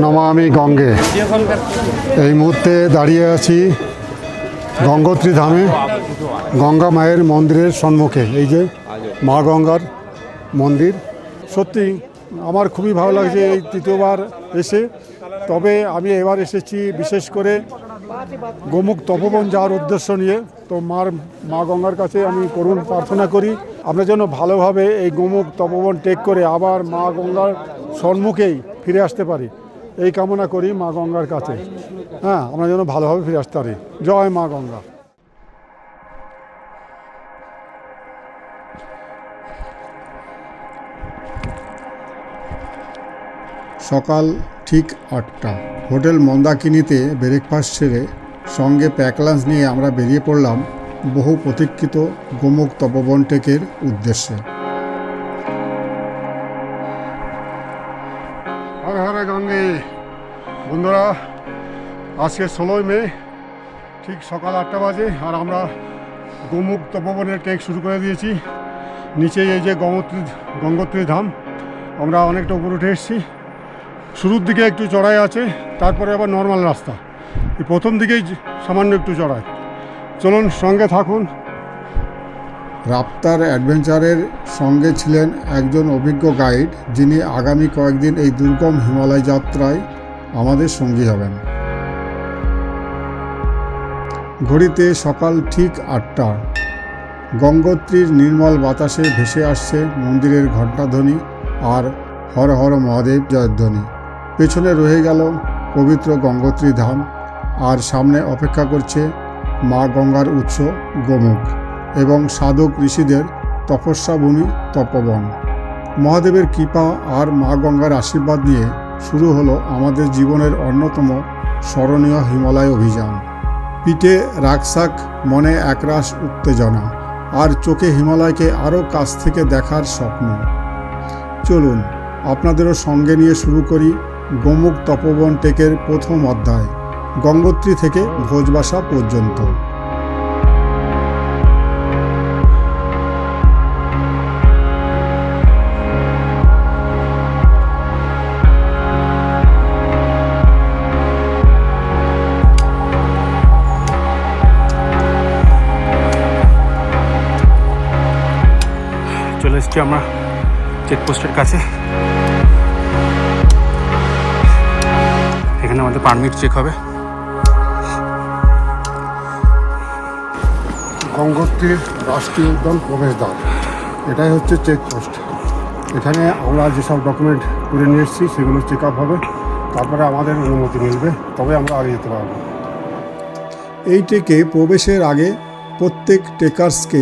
নমামি গঙ্গে। এই মুহূর্তে দাঁড়িয়ে আছি গঙ্গোত্রী ধামে, গঙ্গা মায়ের মন্দিরের সম্মুখে। এই যে মা গঙ্গার মন্দির, সত্যি আমার খুবই ভালো লাগছে এই তৃতীয়বার এসে। তবে আমি এবার এসেছি বিশেষ করে গোমুখ তপোবন যাওয়ার উদ্দেশ্য নিয়ে। তো মা গঙ্গার কাছে আমি করুণ প্রার্থনা করি আমরা যেন ভালোভাবে এই গোমুখ তপোবন টেক করে আবার মা গঙ্গার সম্মুখেই ফিরে আসতে পারি, এই কামনা করি মা গঙ্গার কাছে। হ্যাঁ, আমরা যেন ভালোভাবে ফিরে আসতে পারি। জয় মা গঙ্গা। সকাল ঠিক 8টা। হোটেল মন্দাকিনীতে ব্রেকফাস্ট সেরে সঙ্গে প্যাক লাঞ্চ নিয়ে আমরা বেরিয়ে পড়লাম বহু প্রতীক্ষিত গোমুখ তপোবন টেকের উদ্দেশ্যে। হরে হরে গঙ্গে। বন্ধুরা, আজকে 16 মে, ঠিক সকাল 8টা বাজে, আর আমরা গোমুখ তপোবনের টেক শুরু করে দিয়েছি। নিচেই এই যে গঙ্গোত্রী ধাম, আমরা অনেকটা উপরে উঠে এসেছি। শুরুর দিকে একটু চড়াই আছে, তারপরে আবার নর্মাল রাস্তা। এই প্রথম দিকেই সামান্য একটু চড়াই। চলুন, সঙ্গে থাকুন। রাপ্তার অ্যাডভেঞ্চারের সঙ্গে ছিলেন একজন অভিজ্ঞ গাইড, যিনি আগামী কয়েকদিন এই দুর্গম হিমালয় যাত্রায় আমাদের সঙ্গী হবেন। ঘড়িতে সকাল ঠিক 8টা। গঙ্গোত্রীর নির্মল বাতাসে ভেসে আসছে মন্দিরের ঘণ্টাধ্বনি আর হর হর মহাদেব জয়ধ্বনি। পেছনে রয়ে গেল পবিত্র গঙ্গোত্রী ধাম, আর সামনে অপেক্ষা করছে মা গঙ্গার উৎস গোমুখ এবং সাধক ঋষিদের তপস্যাভূমি তপোবন। মহাদেবের কৃপা আর মা গঙ্গার আশীর্বাদ নিয়ে শুরু হলো আমাদের জীবনের অন্যতম স্মরণীয় হিমালয় অভিযান। পিঠে রাকসাক, মনে একরাশ উত্তেজনা, আর চোখে হিমালয়কে আরও কাছ থেকে দেখার স্বপ্ন। চলুন, আপনাদেরও সঙ্গে নিয়ে শুরু করি গোমুখ তপোবন টেকের প্রথম অধ্যায়, গঙ্গোত্রী থেকে ভোজবাসা পর্যন্ত। চলে এসছি আমরা চেকপোস্টের কাছে। এখানে আমাদের পারমিট চেক হবে। গঙ্গোত্রীর রাষ্ট্রীয় উদ্যান প্রবেশদ্বার, এটাই হচ্ছে চেকপোস্ট। এখানে আমরা যেসব ডকুমেন্ট করে নিয়ে এসেছি সেগুলো চেক আপ হবে, তারপরে আমাদের অনুমতি মিলবে, তবে আমরা আগে যেতে পারবো। এই টেকে প্রবেশের আগে প্রত্যেক টেকার্সকে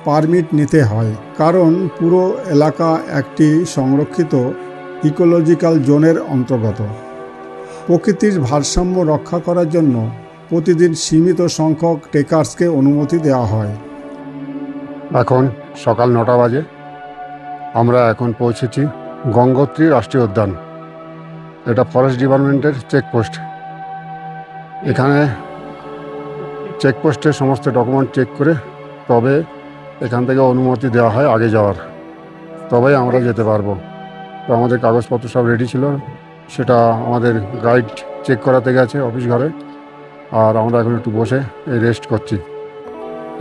পারমিট নিতে হয়, কারণ পুরো এলাকা একটি সংরক্ষিত ইকোলজিক্যাল জোনের অন্তর্গত। প্রকৃতির ভারসাম্য রক্ষা করার জন্য প্রতিদিন সীমিত সংখ্যক টেকার্সকে অনুমতি দেওয়া হয়। এখন সকাল 9টা বাজে। আমরা এখন পৌঁছেছি গঙ্গোত্রী রাষ্ট্রীয় উদ্যান। এটা ফরেস্ট ডিপার্টমেন্টের চেকপোস্ট। এখানে চেকপোস্টের সমস্ত ডকুমেন্ট চেক করে তবে এখান থেকে অনুমতি দেওয়া হয় আগে যাওয়ার, তবেই আমরা যেতে পারবো। তো আমাদের কাগজপত্র সব রেডি ছিল, সেটা আমাদের গাইড চেক করাতে গেছে অফিস ঘরে, আর আমরা এখন একটু বসে এই রেস্ট করছি।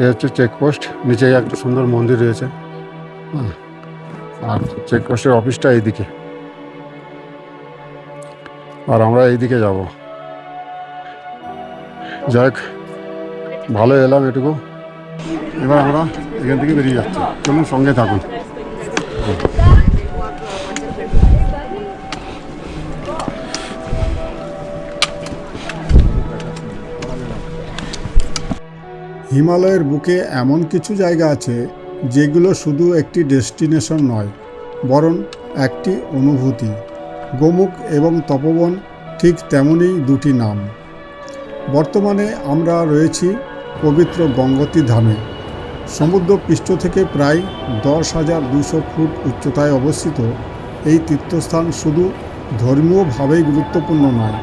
এই হচ্ছে চেকপোস্ট, নিচেই একটা সুন্দর মন্দির রয়েছে, আর চেকপোস্টের অফিসটা এইদিকে, আর আমরা এইদিকে যাব। যাই হোক, ভালো এলাম এটুকু। এবার আমরা এখান থেকে বেরিয়ে যাচ্ছি। চলুন, সঙ্গে থাকুন। হিমালয়ের বুকে এমন কিছু জায়গা আছে যেগুলো শুধু একটি ডেস্টিনেশন নয়, বরং একটি অনুভূতি। গোমুখ এবং তপোবন ঠিক তেমনই দুটি নাম। বর্তমানে আমরা রয়েছি পবিত্র গঙ্গোত্রী ধামে। সমুদ্র পৃষ্ঠ থেকে প্রায় 10,200 ফুট উচ্চতায় অবস্থিত এই তীর্থস্থান শুধু ধর্মীয়ভাবেই গুরুত্বপূর্ণ নয়,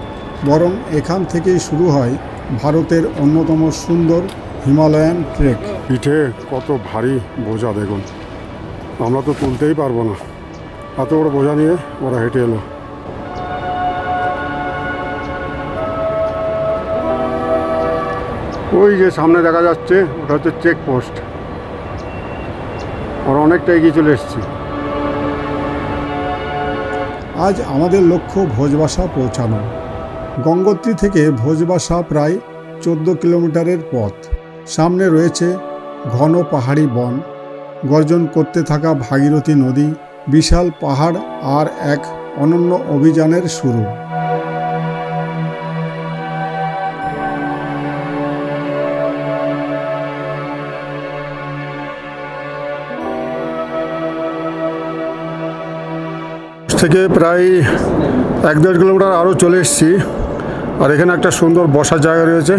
বরং এখান থেকেই শুরু হয় ভারতের অন্যতম সুন্দর হিমালয়ান ট্রেক। পিঠে কত ভারী বোঝা দেখুন, আমরা তো তুলতেই পারবো না। এত বড় বোঝা নিয়ে ওরা হেঁটে এলো। ওই যে সামনে দেখা যাচ্ছে ওটা হচ্ছে চেকপোস্ট। আমরা অনেকটা এগিয়ে চলে এসেছি। আজ আমাদের লক্ষ্য ভোজবাসা পৌঁছানো। গঙ্গোত্রী থেকে ভোজবাসা প্রায় 14 কিলোমিটারের পথ। সামনে রয়েছে ঘন পাহাড়ি বন, গর্জন করতে থাকা ভাগীরথী নদী, বিশাল পাহাড় আর এক অনন্য অভিযানের শুরু। থেকে প্রায় 1-1.5 কিলোমিটার আরও চলে এসেছি। আর এখানে একটা সুন্দর বসার জায়গা রয়েছে।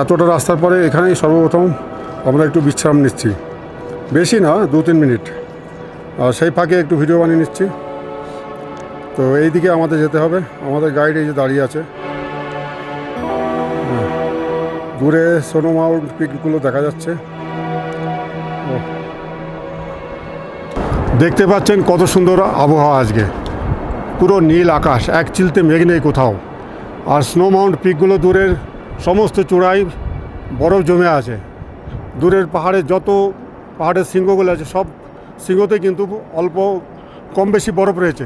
এতটা রাস্তার পরে এখানেই সর্বপ্রথম আমরা একটু বিশ্রাম নিচ্ছি, বেশি না 2-3 মিনিট। আর সেই ফাঁকে একটু ভিডিও বানিয়ে নিচ্ছি। তো এই দিকে আমাদের যেতে হবে। আমাদের গাইড এই যে দাঁড়িয়ে আছে। দূরে স্নো মাউন্ট পিকগুলো দেখা যাচ্ছে। দেখতে পাচ্ছেন কত সুন্দর আবহাওয়া আজকে, পুরো নীল আকাশ, এক চিলতে মেঘ নেই কোথাও। আর স্নো মাউন্ট পিকগুলো দূরের সমস্ত চূড়ায় বরফ জমে আছে। দূরের পাহাড়ের যত পাহাড়ের শৃঙ্গগুলো আছে সব শৃঙ্গতে কিন্তু অল্প কম বেশি বরফ রয়েছে।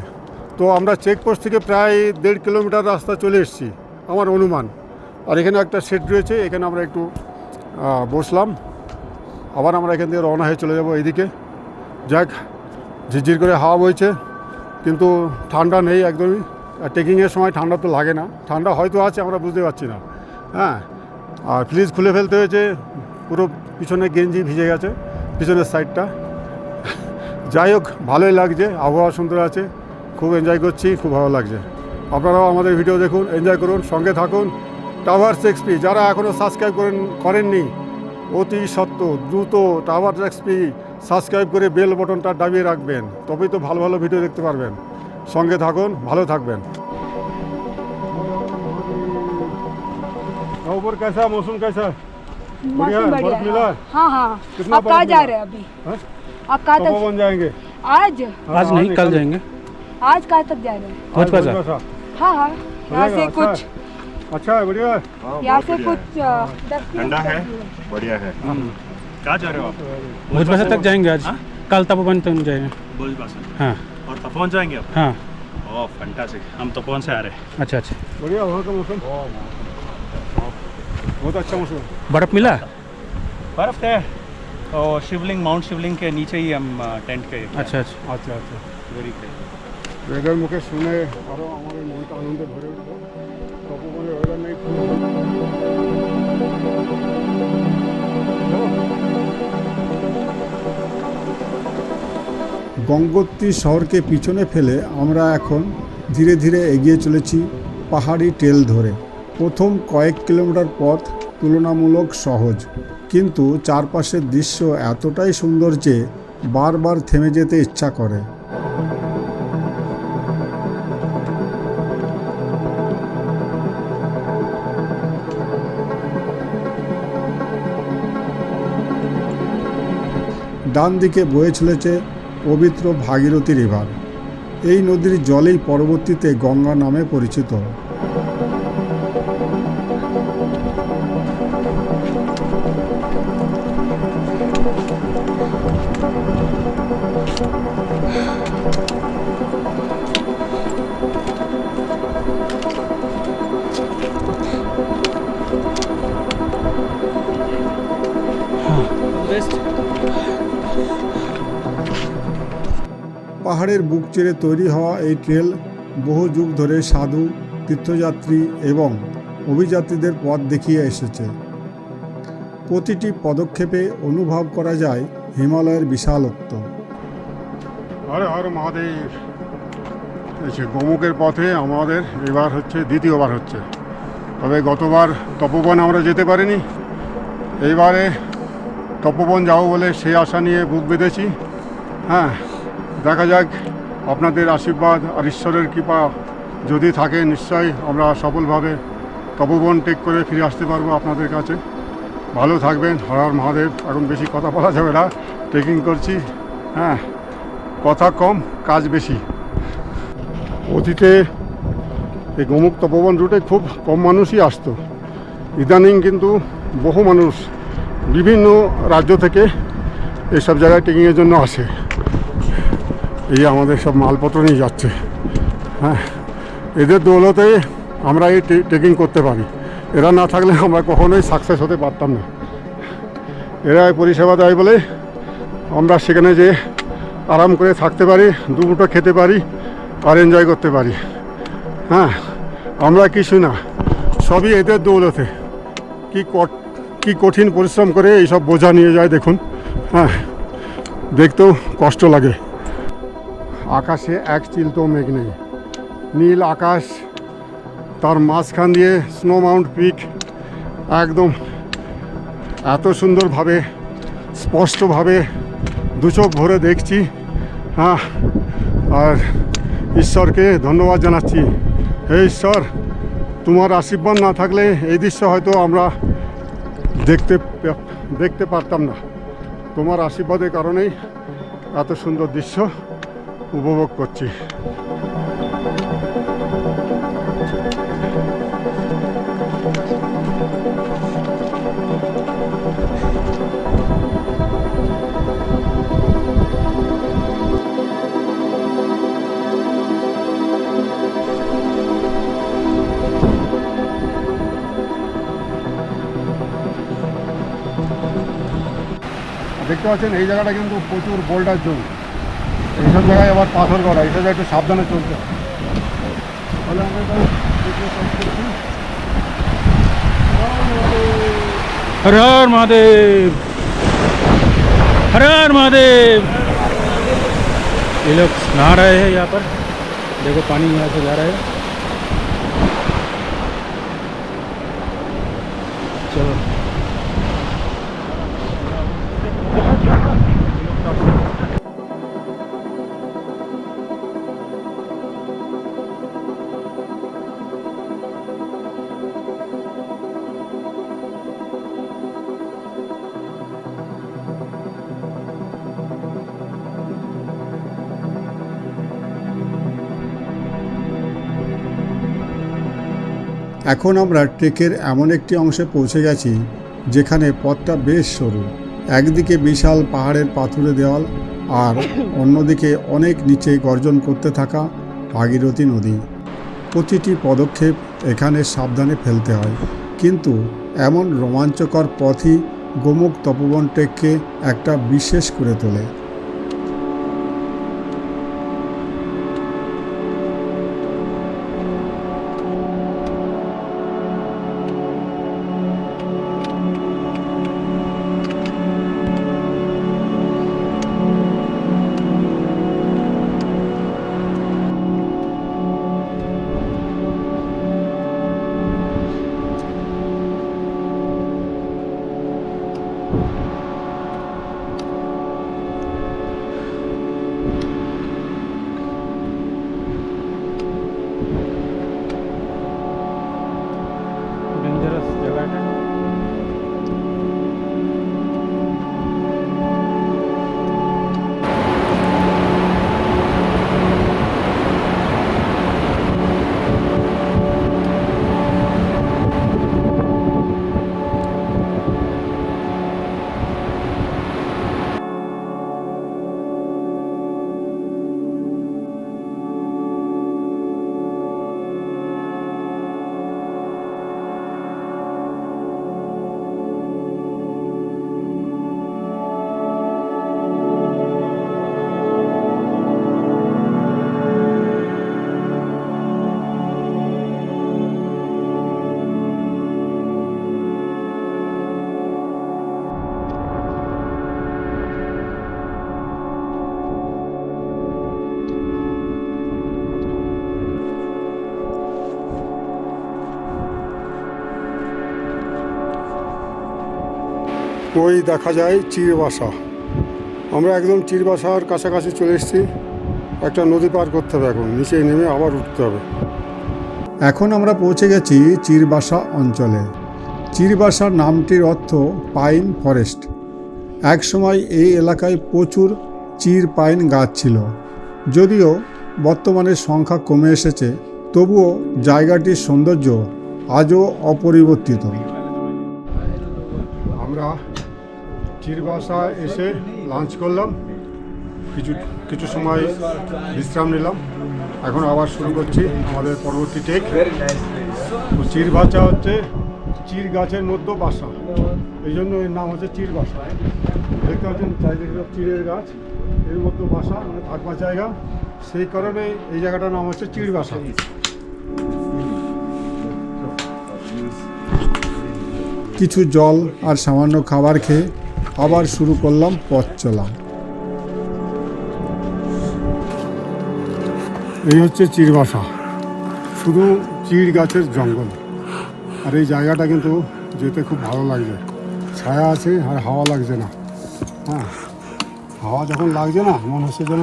তো আমরা চেকপোস্ট থেকে প্রায় 1.5 কিলোমিটার রাস্তা চলে এসেছি আমার অনুমান। আর এখানে একটা শেড রয়েছে, এখানে আমরা একটু বসলাম। আবার আমরা এখান থেকে রওনা হয়ে চলে যাব এইদিকে। যাক, ঝিরঝির করে হাওয়া বইছে, কিন্তু ঠান্ডা নেই একদমই। আর ট্রেকিংয়ের সময় ঠান্ডা তো লাগে না, ঠান্ডা হয়তো আছে আমরা বুঝতে পারছি না। হ্যাঁ, আর ফ্রিজ খুলে ফেলতে হয়েছে, পুরো পিছনে গেঞ্জি ভিজে গেছে, পিছনের সাইডটা। যাই হোক, ভালোই লাগছে, আবহাওয়া সুন্দর আছে, খুব এনজয় করছি, খুব ভালো লাগছে। আপনারাও আমাদের ভিডিও দেখুন, এনজয় করুন, সঙ্গে থাকুন। টাওয়ার্স এক্সপি যারা এখনও সাবস্ক্রাইব করেননি, অতি সত্ত্বর দ্রুত টাওয়ার্স এক্সপি সাবস্ক্রাইব করে বেল বটনটা দাবিয়ে রাখবেন, তবেই তো ভালো ভালো ভিডিও দেখতে পারবেন। সঙ্গে থাকুন, ভালো থাকবেন। ऊपर कैसा मौसम कैसा? बढ़िया है, बर्फ मिला है? हाँ हाँ। कितना आप बर्फ कहाँ जा मिला? रहे हैं अभी? हाँ? आप कहाँ तक? तपोवन जाएंगे। आज आज नहीं, कल जाएंगे। आज कहाँ तक जा रहे हैं? भोजबासा। भोजबासा। हाँ हाँ, यहाँ से अच्छा कुछ है। अच्छा है, बढ़िया है। यहाँ से कुछ 10 ठंडा है, बढ़िया है। कहाँ जा रहे हो आप? भोजबासा तक जाएंगे आज। कल तपोवन तक जाएंगे। भोजबासा। हाँ और तपोवन जाएंगे आप? हाँ। ओह फैंटास्टिक, हम तपोवन से आ रहे हैं। अच्छा अच्छा। बढ़िया वहाँ का मौसम, बहुत अच्छा मौसम है। बर्फ मिला? बर्फ है और शिवलिंग, माउंट शिवलिंग के नीचे ही हम टेंट के। अच्छा अच्छा। আচ্ছা আচ্ছা, वेरी ग्रेट। ওয়েদার মুখে শুনে আরও আমাদের মনটা আনন্দে ভরে উঠলো। তপবনের ওয়েদার নেই। গঙ্গোত্রী শহরকে পিছনে ফেলে আমরা এখন ধীরে ধীরে এগিয়ে চলেছি পাহাড়ি ট্রেল ধরে। প্রথম কয়েক কিলোমিটার পথ তুলনামূলক সহজ, কিন্তু চারপাশের দৃশ্য এতটাই সুন্দর যে বারবার থেমে যেতে ইচ্ছা করে। ডান দিকে বয়ে চলেছে পবিত্র ভাগীরথী রিভার। এই নদীর জলেই পরবর্তীতে গঙ্গা নামে পরিচিত। পাহাড়ের বুক চিরে তৈরি হওয়া এই ট্রেল বহু যুগ ধরে সাধু, তীর্থযাত্রী এবং অভিযাত্রীদের পথ দেখিয়ে এসেছে। প্রতিটি পদক্ষেপে অনুভব করা যায় হিমালয়ের বিশালত্ব। হর হর মহাদেব। এই গোমুখের পথে আমাদের এবার হচ্ছে দ্বিতীয়বার হচ্ছে। তবে গতবার তপবন আমরা যেতে পারিনি, এইবারে তপবন যাবো বলে সেই আশা নিয়ে বুক বেঁধেছি। হ্যাঁ, দেখা যাক, আপনাদের আশীর্বাদ আর ঈশ্বরের কৃপা যদি থাকে নিশ্চয়ই আমরা সফলভাবে তপবন টেক করে ফিরে আসতে পারবো আপনাদের কাছে। ভালো থাকবেন। হর হর মহাদেব। এখন বেশি কথা বলা যাবে না, ট্রেকিং করছি। হ্যাঁ, কথা কম, কাজ বেশি। অতীতে এই গোমুখ তপবন রুটে খুব কম মানুষই আসতো, ইদানিং কিন্তু বহু মানুষ বিভিন্ন রাজ্য থেকে এইসব জায়গায় ট্রেকিংয়ের জন্য আসে। এই আমাদের সব মালপত্র নিয়ে যাচ্ছে। হ্যাঁ, এদের দৌলতে আমরা এই ট্রেকিং করতে পারি। এরা না থাকলে আমরা কখনোই সাকসেস হতে পারতাম না। এরা পরিষেবা দেয় বলে আমরা সেখানে যে আরাম করে থাকতে পারি, দুমুঠো খেতে পারি আর এনজয় করতে পারি। হ্যাঁ, আমরা কিছু না, সবই এদের দৌলতে। কি কঠিন পরিশ্রম করে এইসব বোঝা নিয়ে যায় দেখুন। হ্যাঁ, দেখতেও কষ্ট লাগে। আকাশে এক চিলতেও মেঘ নেই, নীল আকাশ, তার মাঝখান দিয়ে স্নো মাউন্ট পিক একদম এত সুন্দরভাবে স্পষ্টভাবে দু চোখ ভরে দেখছি। হ্যাঁ, আর ঈশ্বরকে ধন্যবাদ জানাচ্ছি। হে ঈশ্বর, তোমার আশীর্বাদ না থাকলে এই দৃশ্য হয়তো আমরা দেখতে পারতাম না। তোমার আশীর্বাদের কারণেই এত সুন্দর দৃশ্য উপভোগ করছি। দেখতে পাচ্ছেন এই জায়গাটা কিন্তু প্রচুর বোল্ডার জোন। এইসব জায়গায় আবার পাথর করা, এইসব জায়গায় একটু সাবধানে চলতে হয়। তাহলে আমরা हर हर महादेव, हर हर महादेव। ये लोग नहा रहे हैं यहाँ पर, देखो पानी यहाँ से जा रहा है। चलो এখন আমরা ট্রেকের এমন একটি অংশে পৌঁছে গেছি যেখানে পথটা বেশ সরু। একদিকে বিশাল পাহাড়ের পাথুরে দেওয়াল আর অন্যদিকে অনেক নিচে গর্জন করতে থাকা ভাগীরথী নদী। প্রতিটি পদক্ষেপ এখানে সাবধানে ফেলতে হয়, কিন্তু এমন রোমাঞ্চকর পথই গোমুখ তপোবন ট্রেককে একটা বিশেষ করে তোলে। डेंजरस जगह है। ওই দেখা যায় চিরবাসা। আমরা একদম চিরবাসার কাছাকাছি চলে এসেছি। একটা নদী পার করতে হবে, এখন নিচে নেমে আবার উঠতে হবে। এখন আমরা পৌঁছে গেছি চিরবাসা অঞ্চলে। চিরবাসা নামটির অর্থ পাইন ফরেস্ট। একসময় এই এলাকায় প্রচুর চির পাইন গাছ ছিল। যদিও বর্তমানে সংখ্যা কমে এসেছে, তবুও জায়গাটির সৌন্দর্য আজও অপরিবর্তিত। আমরা চিরবাসা এসে লাঞ্চ করলাম, কিছু সময় বিশ্রাম নিলাম, এখন আবার শুরু করছি আমাদের পরবর্তী টেক। তো চিরবাসা হচ্ছে চির গাছের মধ্যে বাসা, এই জন্য এর নাম হচ্ছে চিরবাসা। দেখতে পাচ্ছেন চারিদিকে সব চিরের গাছ, এর মধ্যে বাসা মানে থাকবার জায়গা, সেই কারণে এই জায়গাটার নাম হচ্ছে চিরবাসা। কিছু জল আর সামান্য খাবার খেয়ে আবার শুরু করলাম পথ চলা। এই হচ্ছে চিরবাসা, শুধু চির গাছের জঙ্গল। আর এই জায়গাটা কিন্তু যেতে খুব ভালো লাগছে, ছায়া আছে আর হাওয়া লাগছে না। হ্যাঁ, হাওয়া যখন লাগছে না মনে হচ্ছে যেন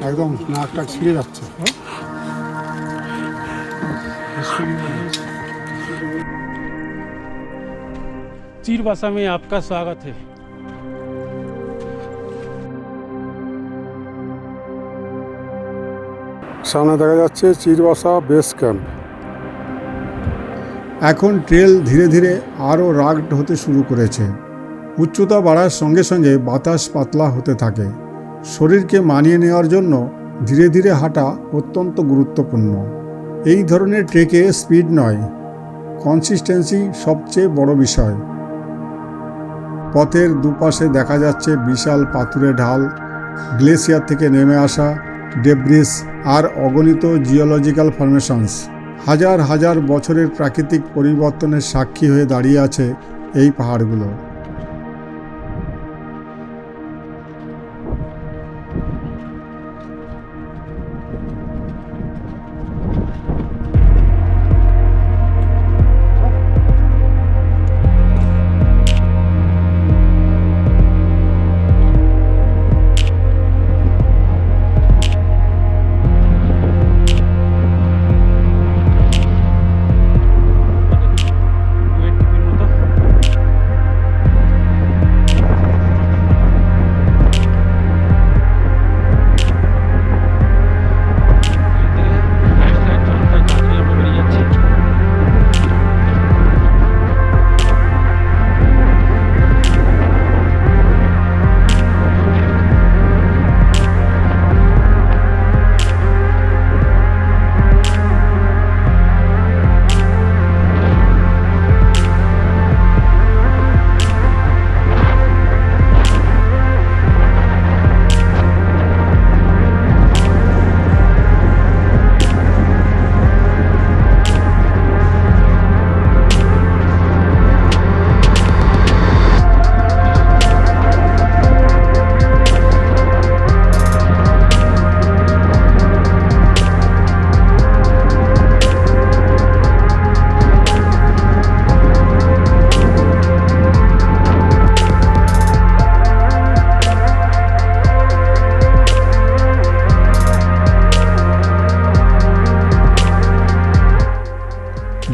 একদম নাক টাক ছিঁড়ে যাচ্ছে। चीरबासा में आपका स्वागत है। সামনে দেখা যাচ্ছে চিরবাসা বেস ক্যাম্প। এখন ট্রেল ধীরে ধীরে আরও রাগড হতে শুরু করেছে। উচ্চতা বাড়ার সঙ্গে সঙ্গে বাতাস পাতলা হতে থাকে। শরীরকে মানিয়ে নেওয়ার জন্য ধীরে ধীরে হাঁটা অত্যন্ত গুরুত্বপূর্ণ। এই ধরনের ট্রেকে স্পিড নয়, কনসিস্টেন্সি সবচেয়ে বড় বিষয়। পথের দুপাশে দেখা যাচ্ছে বিশাল পাথুরে ঢাল, গ্লেসিয়ার থেকে নেমে আসা ডেব্রিস আর অগণিত জিওলজিক্যাল ফরমেশনস। হাজার হাজার বছরের প্রাকৃতিক পরিবর্তনের সাক্ষী হয়ে দাঁড়িয়ে আছে এই পাহাড়গুলো।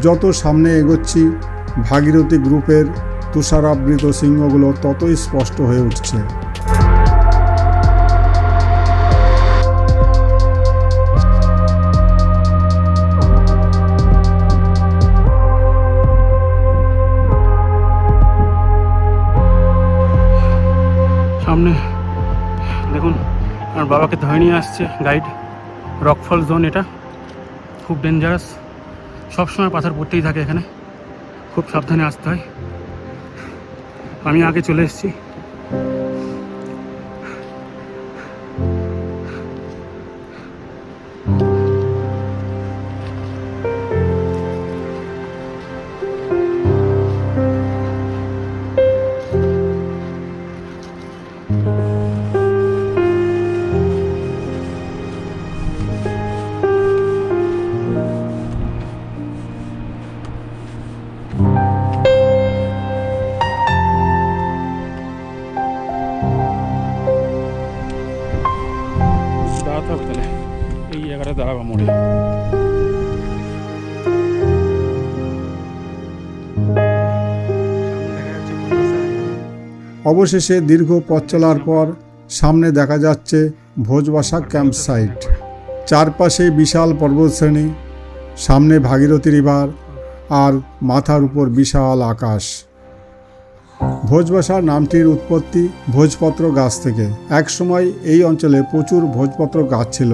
যত সামনে এগোচ্ছি ভাগীরথী গ্রুপের তুষারাবৃত সিংহগুলো ততই স্পষ্ট হয়ে উঠছে। সামনে দেখুন আমার বাবাকে ধরে নিয়ে আসছে গাইড। রকফল জোন, এটা খুব ডেঞ্জারাস, সবসময় পাথর পড়তেই থাকে এখানে, খুব সাবধানে আসতে হয়। আমি আগে চলে এসেছি। দাঁড়াতে হবে তাহলে, এই জায়গাটা দাঁড়াবো মোড়ে। অবশেষে দীর্ঘ পথ চলার পর সামনে দেখা যাচ্ছে ভোজবাসা ক্যাম্প সাইট। চারপাশে বিশাল পর্বতশ্রেণী, সামনে ভাগীরথী রিভার আর মাথার উপর বিশাল আকাশ। ভোজবাসা নামটির উৎপত্তি ভোজপত্র গাছ থেকে। একসময় এই অঞ্চলে প্রচুর ভোজপত্র গাছ ছিল,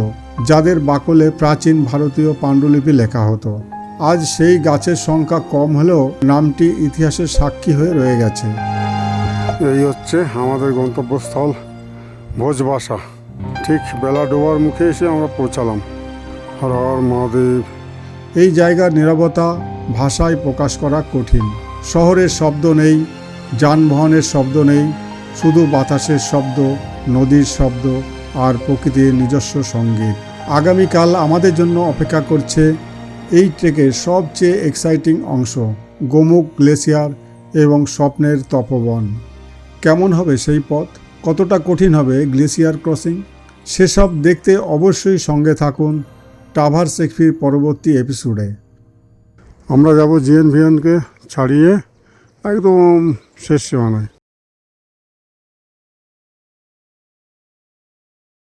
যাদের বাকলে প্রাচীন ভারতীয় পাণ্ডুলিপি লেখা হতো। আজ সেই গাছের সংখ্যা কম হলেও নামটি ইতিহাসের সাক্ষী হয়ে রয়ে গেছে। এই হচ্ছে আমাদের গন্তব্যস্থল ভোজবাসা। ঠিক বেলা ডোবার মুখে এসে আমরা পৌঁছালাম। হর হর মহাদেব। এই জায়গার নীরবতা ভাষায় প্রকাশ করা কঠিন। শহরের শব্দ নেই, যানবাহনের শব্দ নেই, শুধু বাতাসের শব্দ, নদীর শব্দ আর প্রকৃতির নিজস্ব সঙ্গীত। আগামীকাল আমাদের জন্য অপেক্ষা করছে এই ট্রেকের সবচেয়ে এক্সাইটিং অংশ, গোমুখ গ্লেসিয়ার এবং স্বপ্নের তপবন। কেমন হবে সেই পথ, কতটা কঠিন হবে গ্লেসিয়ার ক্রসিং, সেসব দেখতে অবশ্যই সঙ্গে থাকুন ট্রাভার্স এক্সপির পরবর্তী এপিসোডে। আমরা যাব জিএনভিএনকে ছাড়িয়ে একদম শেষ সীমানায়।